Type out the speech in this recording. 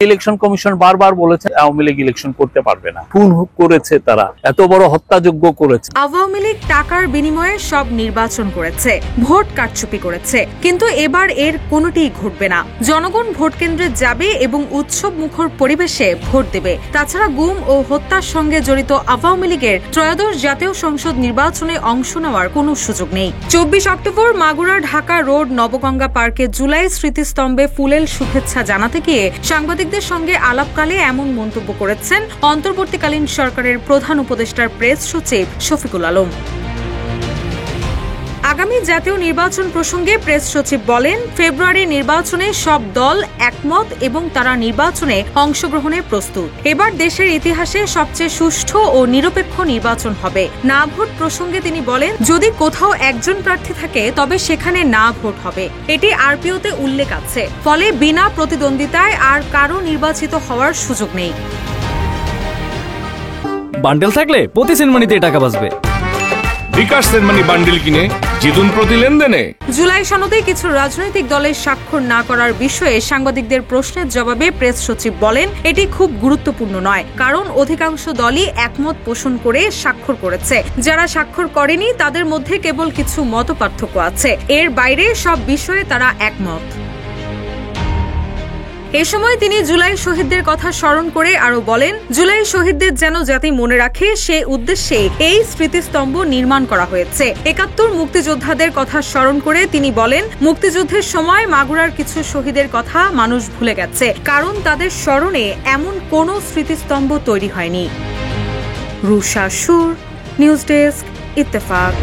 Election commission বারবার বলেছে Awami League election করতে পারবে না। খুন করেছে, তারা এত বড় হত্যাযজ্ঞ করেছে। আওয়ামী লীগ টাকার বিনিময়ে সব নির্বাচন করেছে, ভোট কারচুপি করেছে, কিন্তু এবার এর কোনোটিই ঘটবে না। জনগণ ভোট কেন্দ্রে যাবে এবং উৎসব মুখর পরিবেশে ভোট দেবে। তাছাড়া গুম ও হত্যার সঙ্গে জড়িত আওয়ামী লীগের ত্রয়োদশ জাতীয় সংসদ নির্বাচনে অংশ নেওয়ার কোনো সুযোগ নেই। 24 অক্টোবর মাগুরা ঢাকা রোড নবগঙ্গা পার্কে জুলাই স্মৃতিস্তম্ভে ফুলেল শুভেচ্ছা জানাতে গিয়ে সাংবাদিকদের সঙ্গে আলাপকালে এমন মন্তব্য করেছেন অন্তর্বর্তীকালীন সরকারের প্রধান উপদেষ্টার প্রেস সচিব শফিকুল আলম। আগামী জাতীয় নির্বাচন প্রসঙ্গে প্রেস সচিব বলেন, ফেব্রুয়ারি নির্বাচনে সব দল একমত এবং তারা নির্বাচনে অংশগ্রহণে প্রস্তুত। এবার দেশের ইতিহাসে সবচেয়ে সুষ্ঠু ও নিরপেক্ষ নির্বাচন হবে। না ভোট প্রসঙ্গে তিনি বলেন, যদি কোথাও একজন প্রার্থী থাকে তবে সেখানে না ভোট হবে, এটি আরপিওতে উল্লেখ আছে। ফলে বিনা প্রতিদ্বন্দ্বিতায় আর কারো নির্বাচিত হওয়ার সুযোগ নেই। বান্ডেল থাকলে প্রতি সেনমানিতে টাকা বাঁচবে। বিকাশ সেনমানি বান্ডেল কিনে জিতুন প্রতি লেনদেনে। জুলাই সনদে কিছু রাজনৈতিক দলের স্বাক্ষর না করার বিষয়ে সাংবাদিকদের প্রশ্নের জবাবে প্রেস সচিব বলেন, এটি খুব গুরুত্বপূর্ণ নয়, কারণ অধিকাংশ দলই একমত পোষণ করে স্বাক্ষর করেছে। যারা স্বাক্ষর করেনি তাদের মধ্যে কেবল কিছু মতপার্থক্য আছে, এর বাইরে সব বিষয়ে তারা একমত। এ সময় তিনি জুলাই শহীদদের কথা স্মরণ করে আরো বলেন, জুলাই শহীদদের যেন জাতি মনে রাখে সে উদ্দেশ্যে এই স্মৃতিস্তম্ভ নির্মাণ করা হয়েছে। ৭১ মুক্তিযোদ্ধাদের কথা স্মরণ করে তিনি বলেন, মুক্তিযুদ্ধের সময় মাগুরার কিছু শহীদের কথা মানুষ ভুলে গেছে, কারণ তাদের স্মরণে এমন কোনো স্মৃতিস্তম্ভ তৈরি হয়নি। রুশা সুর, নিউজ ডেস্ক, ইত্তেফাক।